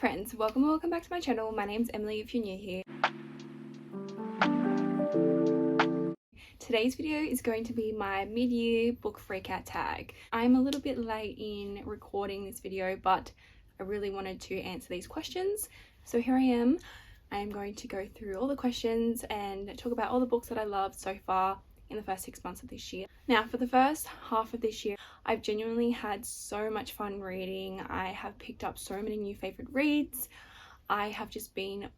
friends, welcome back to my channel. My name's Emily if you're new here. Today's video is going to be my mid-year book freakout tag. I'm a little bit late in recording this video, but I really wanted to answer these questions. So here I am. I am going to go through all the questions and talk about all the books that I loved so far in the first 6 months of this year. Now, for the first half of this year, I've genuinely had so much fun reading. I have picked up so many new favorite reads. I have just been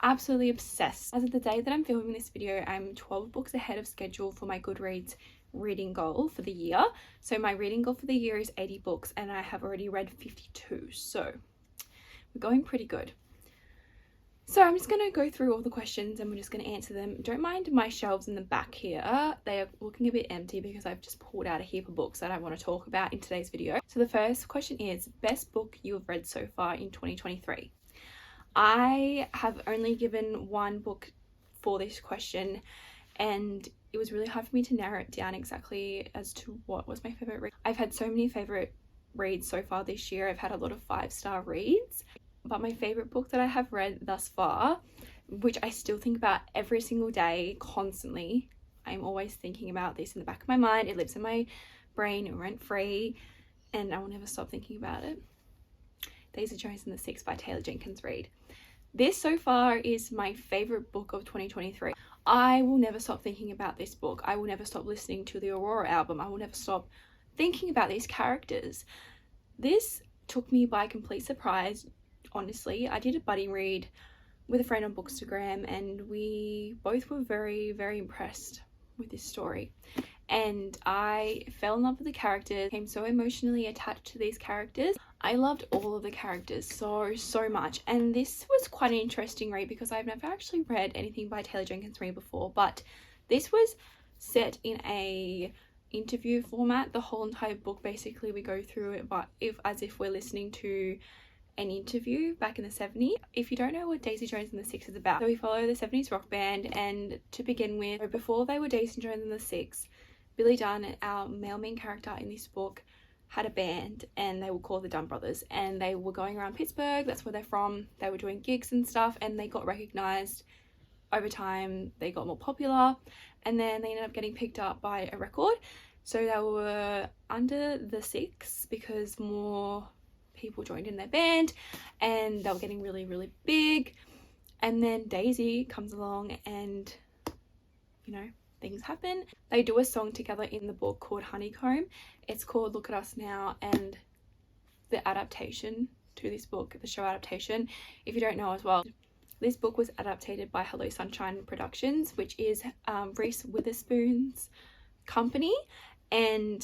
absolutely obsessed. As of the day that I'm filming this video, I'm 12 books ahead of schedule for my Goodreads reading goal for the year. So my reading goal for the year is 80 books and I have already read 52. So we're going pretty good. So I'm just going to go through all the questions and we're just going to answer them. Don't mind my shelves in the back here. They are looking a bit empty because I've just pulled out a heap of books that I want to talk about in today's video. So the first question is, best book you have read so far in 2023? I have only given one book for this question and it was really hard for me to narrow it down exactly as to what was my favorite read. I've had so many favorite reads so far this year. I've had a lot of 5-star reads. But my favorite book that I have read thus far, which I still think about every single day, constantly, I'm always thinking about this in the back of my mind. It lives in my brain rent-free and I will never stop thinking about it. Daisy Jones and the Six by Taylor Jenkins Reid. This so far is my favorite book of 2023. I will never stop thinking about this book. I will never stop listening to the Aurora album. I will never stop thinking about these characters. This took me by complete surprise. Honestly, I did a buddy read with a friend on Bookstagram and we both were very impressed with this story, and I fell in love with the characters, became so emotionally attached to these characters. I loved all of the characters so much, and this was quite an interesting read because I've never actually read anything by Taylor Jenkins Reid before, but this was set in a interview format. The whole entire book, basically we go through it but as if we're listening to an interview back in the 70s. If you don't know what Daisy Jones and the Six is about, so we follow the 70s rock band, and to begin with, before they were Daisy Jones and the Six, Billy Dunn, our male main character in this book, had a band and they were called the Dunn Brothers, and they were going around Pittsburgh, that's where they're from. They were doing gigs and stuff and they got recognized. Over time they got more popular and then they ended up getting picked up by a record, so they were under the Six because more people joined in their band and they were getting really big. And then Daisy comes along and, you know, things happen. They do a song together in the book called Honeycomb. It's called Look at Us Now, and the adaptation to this book, the show adaptation, if you don't know as well, this book was adapted by Hello Sunshine Productions, which is Reese Witherspoon's company, and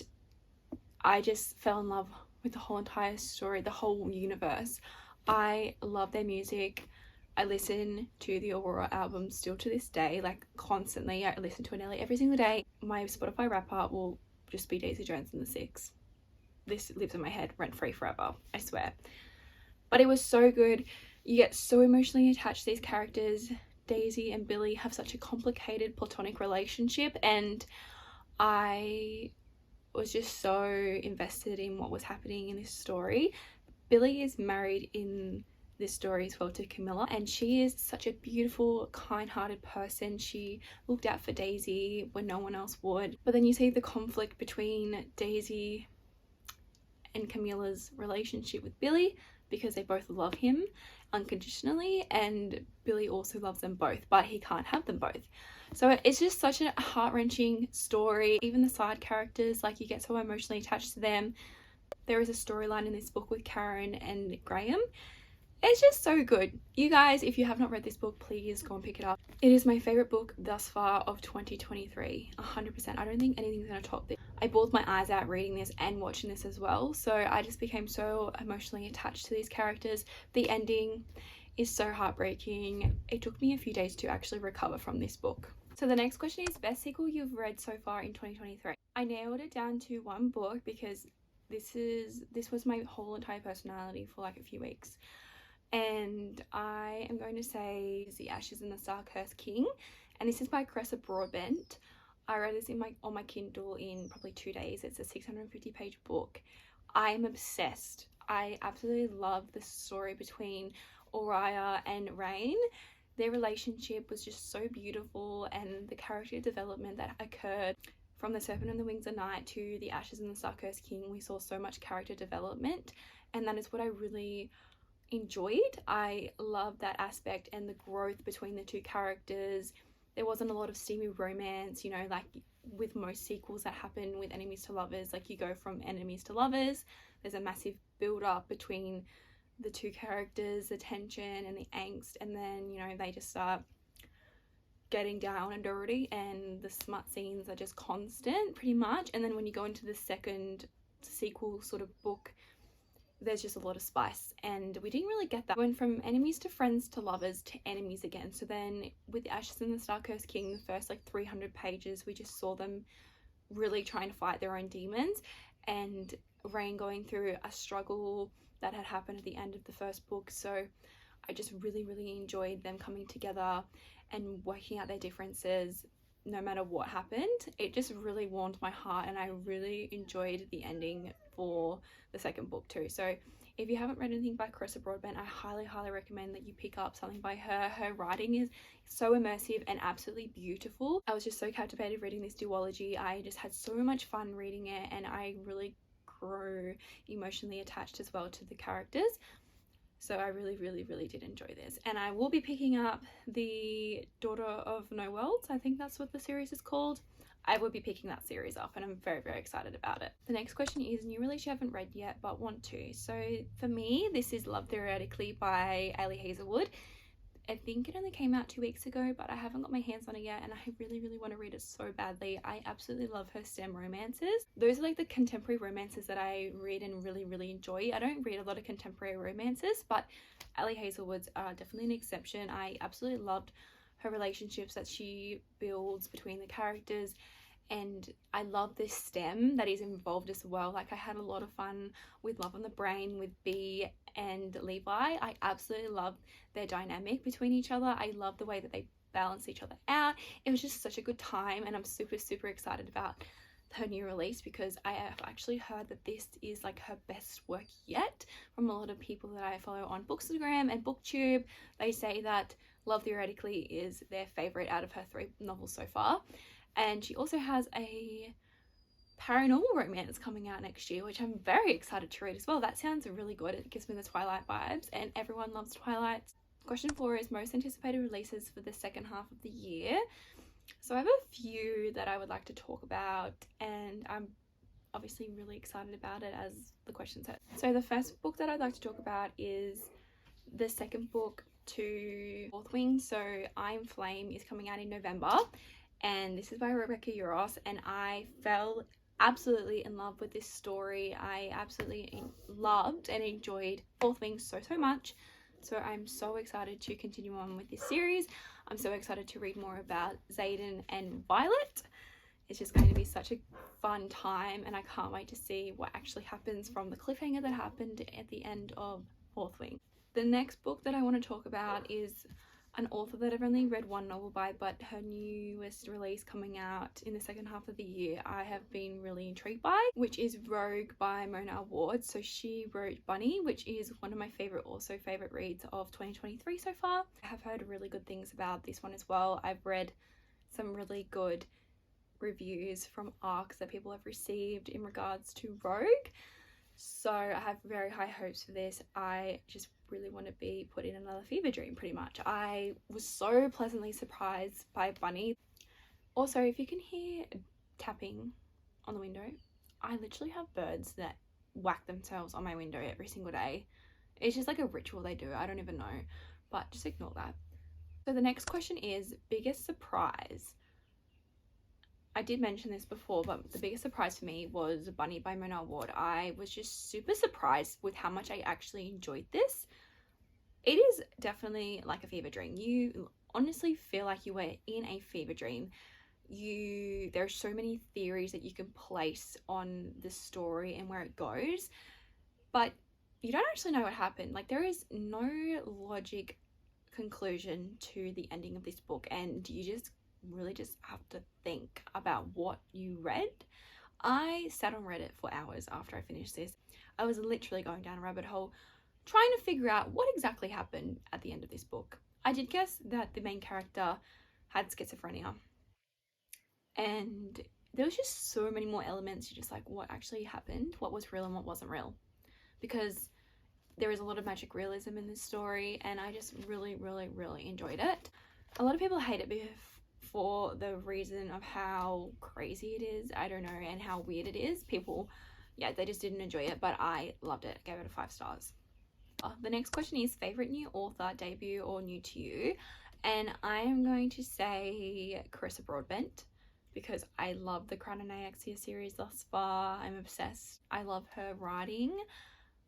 I just fell in love with the whole entire story, the whole universe. I love their music. I listen to the Aurora album still to this day, like constantly. I listen to it nearly every single day. My Spotify wrap-up will just be Daisy Jones and the Six. This lives in my head rent-free forever, I swear. But it was so good. You get so emotionally attached to these characters. Daisy and Billy have such a complicated platonic relationship, and I was just so invested in what was happening in this story. Billy is married in this story as well to Camilla, and she is such a beautiful, kind-hearted person. She looked out for Daisy when no one else would. But then you see the conflict between Daisy and Camilla's relationship with Billy because they both love him unconditionally, and Billy also loves them both, but he can't have them both. So it's just such a heart-wrenching story. Even the side characters, like, you get so emotionally attached to them. There is a storyline in this book with Karen and Graham. It's just so good. You guys, if you have not read this book, please go and pick it up. It is my favorite book thus far of 2023, 100%. I don't think anything's gonna top this. I bawled my eyes out reading this and watching this as well, so I just became so emotionally attached to these characters. The ending is so heartbreaking. It took me a few days to actually recover from this book. So the next question is, best sequel you've read so far in 2023. I narrowed it down to one book because this was my whole entire personality for like a few weeks, and I am going to say The Ashes and the Star-Cursed King, and this is by Cressa Broadbent. I read this on my Kindle in probably 2 days. It's a 650-page book. I'm obsessed. I absolutely love the story between Oriah and Rain. Their relationship was just so beautiful, and the character development that occurred from the Serpent and the Wings of Night to the Ashes and the Star-Cursed King, we saw so much character development, and that is what I really enjoyed. I love that aspect and the growth between the two characters. There wasn't a lot of steamy romance, you know, like with most sequels that happen with enemies to lovers. Like, you go from enemies to lovers, there's a massive build up between the two characters, the tension and the angst, and then, you know, they just start getting down and dirty, and the smut scenes are just constant pretty much. And then when you go into the second sequel sort of book, there's just a lot of spice, and we didn't really get that. We went from enemies to friends to lovers to enemies again. So then with the Ashes and the Star-Cursed King, the first like 300 pages, we just saw them really trying to fight their own demons, and Rain going through a struggle that had happened at the end of the first book. So I just really enjoyed them coming together and working out their differences no matter what happened. It just really warmed my heart, and I really enjoyed the ending for the second book too. So if you haven't read anything by Carissa Broadbent, I highly recommend that you pick up something by her. Her writing is so immersive and absolutely beautiful. I was just so captivated reading this duology. I just had so much fun reading it, and I really grew emotionally attached as well to the characters. So I really did enjoy this. And I will be picking up the Daughter of No Worlds. I think that's what the series is called. I will be picking that series up, and I'm very excited about it. The next question is new release you haven't read yet but want to. So for me, this is Love Theoretically by Ailey Hazelwood. I think it only came out 2 weeks ago, but I haven't got my hands on it yet, and I really want to read it so badly. I absolutely love her STEM romances. Those are like the contemporary romances that I read and really enjoy. I don't read a lot of contemporary romances, but Ailey Hazelwood's are definitely an exception. I absolutely loved her relationships that she builds between the characters, and I love this STEM that is involved as well. Like, I had a lot of fun with Love on the Brain with Bea and Levi. I absolutely love their dynamic between each other. I love the way that they balance each other out. It was just such a good time, and I'm super excited about her new release, because I have actually heard that this is like her best work yet. From a lot of people that I follow on Bookstagram and Booktube, they say that Love Theoretically is their favorite out of her 3 novels so far. And she also has a paranormal romance coming out next year, which I'm very excited to read as well. That sounds really good. It gives me the Twilight vibes, and everyone loves Twilight. Question 4 is most anticipated releases for the second half of the year. So I have a few that I would like to talk about, and I'm obviously really excited about it, as the question said. So the first book that I'd like to talk about is the second book to Fourth Wing. So I Am Flame is coming out in November, and this is by Rebecca Yarros, and I fell absolutely in love with this story. I absolutely loved and enjoyed Fourth Wing so much. So I'm so excited to continue on with this series. I'm so excited to read more about Xaden and Violet. It's just going to be such a fun time, and I can't wait to see what actually happens from the cliffhanger that happened at the end of Fourth Wing. The next book that I want to talk about is an author that I've only read 1 novel by, but her newest release coming out in the second half of the year I have been really intrigued by, which is Rogue by Mona Ward. So she wrote Bunny, which is one of my favorite reads of 2023 so far. I have heard really good things about this one as well. I've read some really good reviews from ARCs that people have received in regards to Rogue. So I have very high hopes for this. I just really want to be put in another fever dream pretty much. I was so pleasantly surprised by Bunny. Also, if you can hear tapping on the window, I literally have birds that whack themselves on my window every single day. It's just like a ritual they do. I don't even know, but just ignore that. So the next question is biggest surprise. I did mention this before, but the biggest surprise for me was Bunny by Mona Ward. I was just super surprised with how much I actually enjoyed this. It is definitely like a fever dream. You honestly feel like you were in a fever dream. There are so many theories that you can place on the story and where it goes, but you don't actually know what happened. Like, there is no logic conclusion to the ending of this book, and you just really just have to think about what you read. I sat on Reddit for hours after I finished this. I was literally going down a rabbit hole trying to figure out what exactly happened at the end of this book. I did guess that the main character had schizophrenia, and there was just so many more elements. You're just like, what actually happened? What was real and what wasn't real? Because there is a lot of magic realism in this story, and I just really, really, really enjoyed it. A lot of people hate it for the reason of how crazy it is, I don't know, and how weird it is. People, yeah, they just didn't enjoy it, but I loved it. Gave it a 5 stars. The next question is favorite new author, debut, or new to you? And I am going to say Carissa Broadbent, because I love the Crown and Aexia series thus far. I'm obsessed. I love her writing.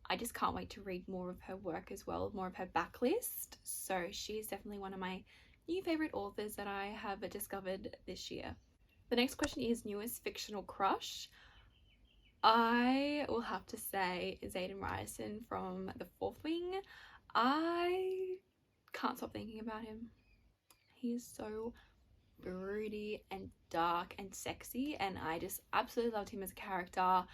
I just can't wait to read more of her work as well, more of her backlist. So she's definitely one of my new favorite authors that I have discovered this year. The next question is newest fictional crush. I will have to say Zayden Ryerson from The Fourth Wing. I can't stop thinking about him. He is so broody and dark and sexy, and I just absolutely loved him as a character.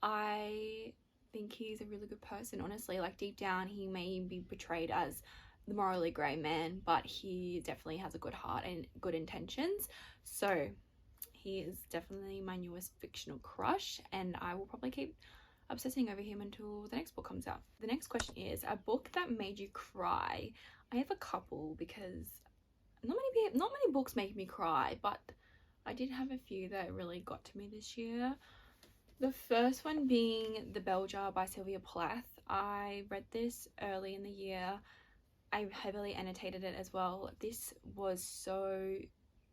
I think he's a really good person, honestly. Like, deep down, he may be portrayed as the morally grey man, but he definitely has a good heart and good intentions. So he is definitely my newest fictional crush, and I will probably keep obsessing over him until the next book comes out. The next question is a book that made you cry. I have a couple, because not many books make me cry, but I did have a few that really got to me this year. The first one being The Bell Jar by Sylvia Plath. I read this early in the year. I heavily annotated it as well. This was so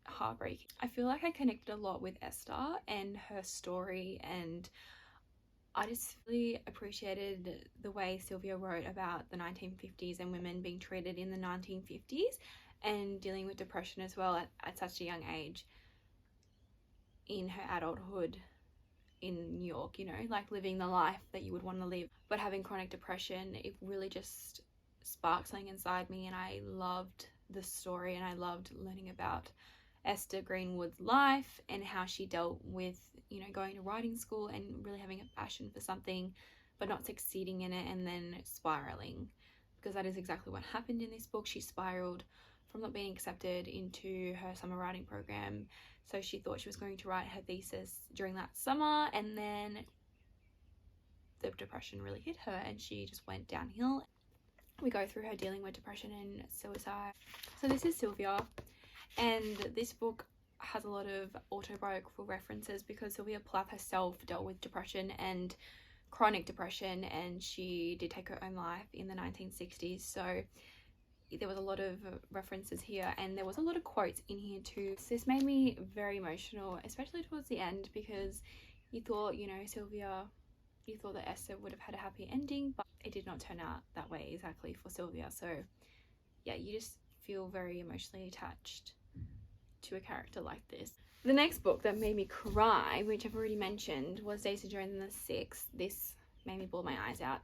heartbreaking. I feel like I connected a lot with Esther and her story, and I just really appreciated the way Sylvia wrote about the 1950s and women being treated in the 1950s and dealing with depression as well at such a young age in her adulthood in New York, you know, like living the life that you would want to live, but having chronic depression. It really just sparked something inside me, and I loved the story, and I loved learning about Esther Greenwood's life and how she dealt with, you know, going to writing school and really having a passion for something but not succeeding in it, and then spiraling, because that is exactly what happened in this book. She spiraled from not being accepted into her summer writing program. So she thought she was going to write her thesis during that summer, and then the depression really hit her and she just went downhill. We go through her dealing with depression and suicide. So this is Sylvia, and this book has a lot of autobiographical references because Sylvia Plath herself dealt with depression and chronic depression, and she did take her own life in the 1960s. So there was a lot of references here, and there was a lot of quotes in here too. So this made me very emotional, especially towards the end, because you thought, you know, Sylvia, you thought that Esther would have had a happy ending, but it did not turn out that way exactly for Sylvia. So yeah, you just feel very emotionally attached to a character like this. The next book that made me cry, which I've already mentioned, was Days of Joan the Sixth. This made me bawl my eyes out.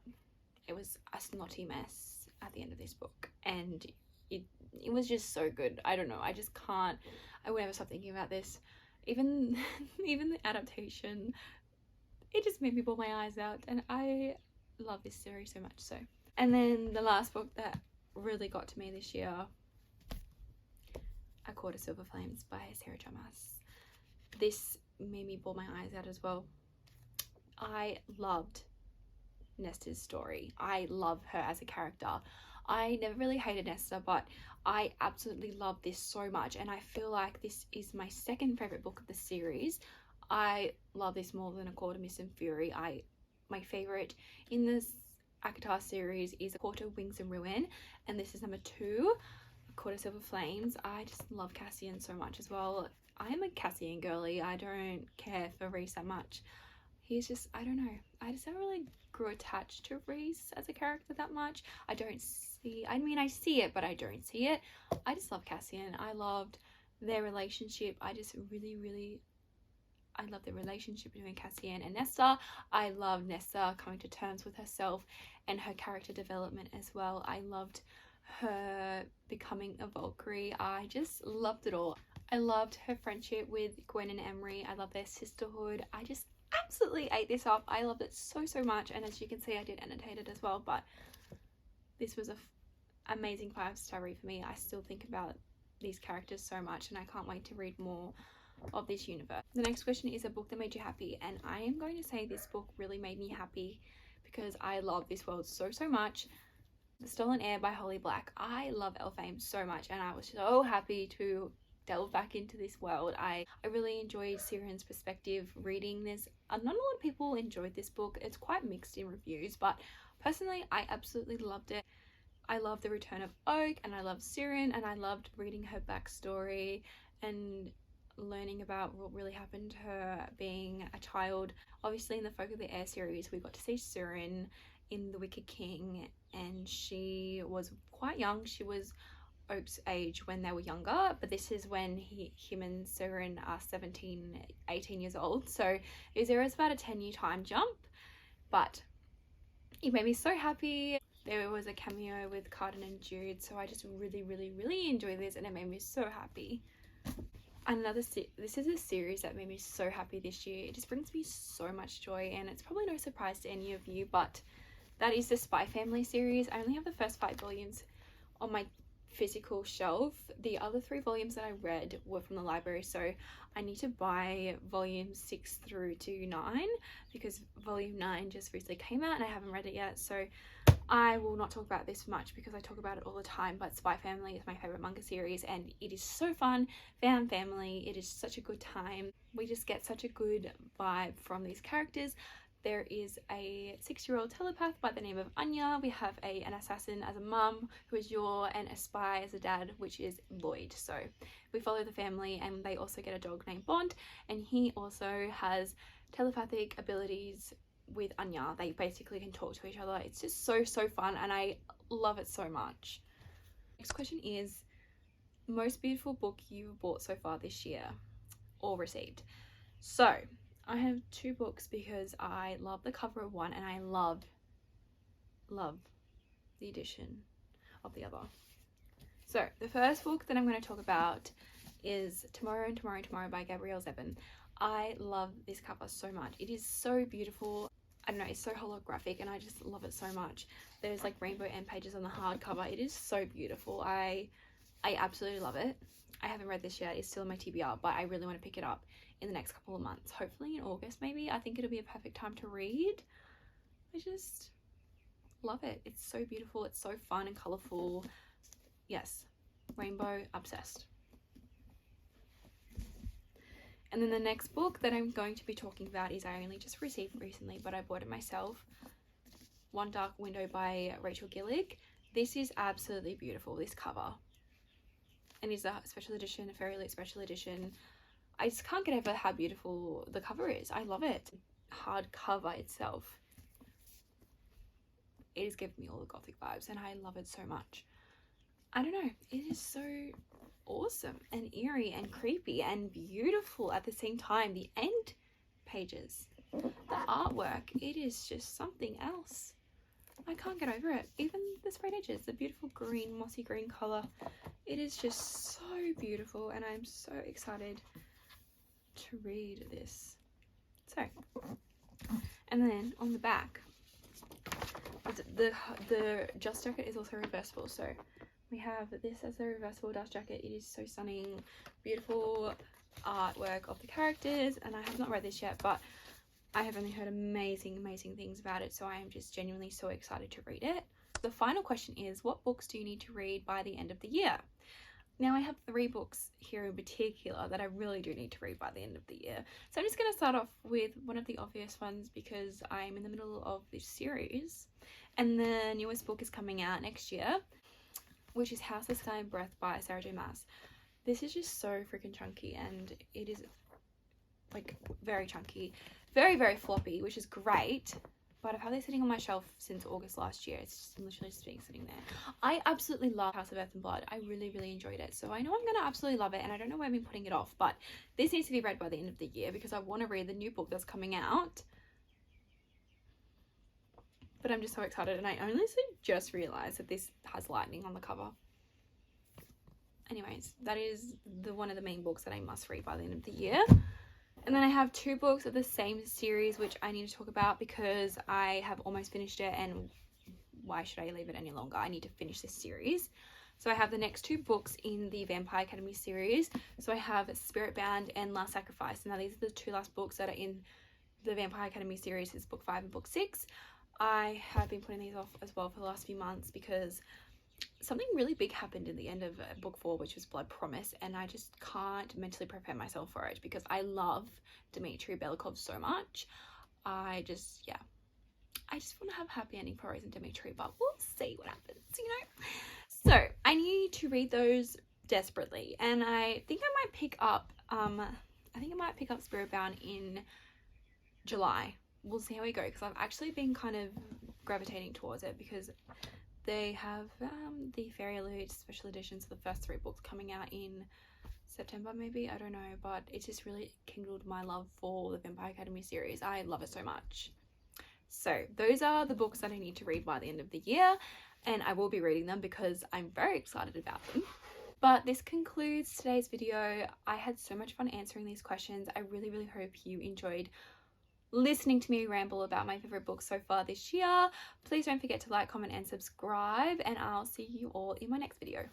It was a snotty mess at the end of this book, and it was just so good. I don't know, I just can't, I would never stop thinking about this. Even the adaptation, it just made me bawl my eyes out, and I love this series so much. So, and then the last book that really got to me this year, A Court of Silver Flames by Sarah J. Maas. This made me bawl my eyes out as well. I loved Nesta's story. I love her as a character. I never really hated Nesta, but I absolutely love this so much, and I feel like this is my second favorite book of the series. I love this more than A Court of Mist and Fury. My favorite in this ACOTAR series is A Court of Wings and Ruin, and this is number 2, A Court of Silver Flames. I just love Cassian so much as well. I'm a Cassian girly. I don't care for Rhys that much. He's just, I don't know, I just never really grew attached to Rhys as a character that much. I see it, but I don't see it. I just love Cassian. I loved their relationship. I just really, I love the relationship between Cassian and Nesta. I love Nesta coming to terms with herself and her character development as well. I loved her becoming a Valkyrie. I just loved it all. I loved her friendship with Gwen and Emery. I love their sisterhood. I just absolutely ate this up. I loved it so much, and as you can see I did annotate it as well, but this was a amazing 5-star read for me. I still think about these characters so much, and I can't wait to read more of this universe. The next question is a book that made you happy, and I am going to say this book really made me happy because I love this world so much. The Stolen Heir by Holly Black. I love Elfame so much, and I was so happy to delve back into this world. I really enjoyed Siren's perspective reading this. Not a lot of people enjoyed this book. It's quite mixed in reviews, but personally I absolutely loved it. I love the return of Oak, and I love Siren, and I loved reading her backstory and learning about what really happened to her being a child. Obviously in the Folk of the Air series we got to see Siren in The Wicked King, and she was quite young. She was Oak's age when they were younger, but this is when him and Siren are 17, 18 years old, so there is about a 10-year time jump, but it made me so happy. There was a cameo with Carden and Jude, so I just really enjoyed this, and it made me so happy. This is a series that made me so happy this year. It just brings me so much joy, and it's probably no surprise to any of you, but that is the Spy Family series. I only have the first 5 volumes on my physical shelf. The other 3 volumes that I read were from the library, so I need to buy volumes 6 through to 9 because volume 9 just recently came out and I haven't read it yet, so I will not talk about this much because I talk about it all the time. But Spy Family is my favorite manga series, and it is so fun. Found family, it is such a good time. We just get such a good vibe from these characters. There is a 6-year-old telepath by the name of Anya. We have an assassin as a mum, who is Yor, and a spy as a dad, which is Lloyd. So we follow the family, and they also get a dog named Bond, and he also has telepathic abilities with Anya. They basically can talk to each other. It's just so fun, and I love it so much. Next question is most beautiful book you bought so far this year or received. So I have 2 books because I love the cover of one, and I love the edition of the other. So the first book that I'm going to talk about is Tomorrow and Tomorrow and Tomorrow by Gabrielle Zevin. I love this cover so much. It is so beautiful. I don't know, it's so holographic, and I just love it so much. There's like rainbow end pages on the hardcover. It is so beautiful. I absolutely love it. I haven't read this yet. It's still in my TBR, but I really want to pick it up in the next couple of months. Hopefully in August maybe. I think it'll be a perfect time to read. I just love it. It's so beautiful. It's so fun and colourful. Yes, rainbow obsessed. And then the next book that I'm going to be talking about is I only just received recently, but I bought it myself. One Dark Window by Rachel Gillig. This is absolutely beautiful, this cover. And it's a special edition, a Fairy Lit special edition. I just can't get over how beautiful the cover is. I love it. Hard cover itself. It is giving me all the gothic vibes, and I love it so much. I don't know, it is so awesome and eerie and creepy and beautiful at the same time. The end pages, the artwork, it is just something else. I can't get over it. Even the sprayed edges, the beautiful green, mossy green colour, it is just so beautiful, and I'm so excited to read this. So, and then on the back, the dust jacket is also reversible, so we have this as a reversible dust jacket. It is so stunning, beautiful artwork of the characters, and I have not read this yet, but I have only heard amazing things about it, so I am just genuinely so excited to read it. The final question is, what books do you need to read by the end of the year? Now I have 3 books here in particular that I really do need to read by the end of the year. So I'm just going to start off with one of the obvious ones because I'm in the middle of this series, and the newest book is coming out next year, which is House, the Sky and Breath by Sarah J Maas. This is just so freaking chunky, and it is like very chunky, very floppy, which is great, but I've had this sitting on my shelf since August last year. It's just literally just been sitting there. I absolutely love House of Earth and Blood. I really enjoyed it, so I know I'm gonna absolutely love it, and I don't know why I've been putting it off, but this needs to be read by the end of the year because I want to read the new book that's coming out. But I'm just so excited, and I honestly just realized that this has lightning on the cover. Anyways, that is one of the main books that I must read by the end of the year. And then I have 2 books of the same series which I need to talk about because I have almost finished it, and why should I leave it any longer? I need to finish this series. So I have the next 2 books in the Vampire Academy series. So I have Spirit Bound and Last Sacrifice. Now these are the 2 last books that are in the Vampire Academy series. It's book 5 and book 6. I have been putting these off as well for the last few months because something really big happened in the end of book 4, which was Blood Promise, and I just can't mentally prepare myself for it because I love Dmitry Belikov so much. I just want to have a happy ending for Rose and Dmitry, but we'll see what happens, you know. So I need to read those desperately, and I think I might pick up Spirit Bound in July. We'll see how we go, because I've actually been kind of gravitating towards it because they have the Fairy Loot special editions for the first 3 books coming out in September maybe, I don't know, but it just really kindled my love for the Vampire Academy series. I love it so much. So those are the books that I need to read by the end of the year, and I will be reading them because I'm very excited about them. But this concludes today's video. I had so much fun answering these questions. I really hope you enjoyed listening to me ramble about my favorite books so far this year. Please don't forget to like, comment and subscribe, and I'll see you all in my next video.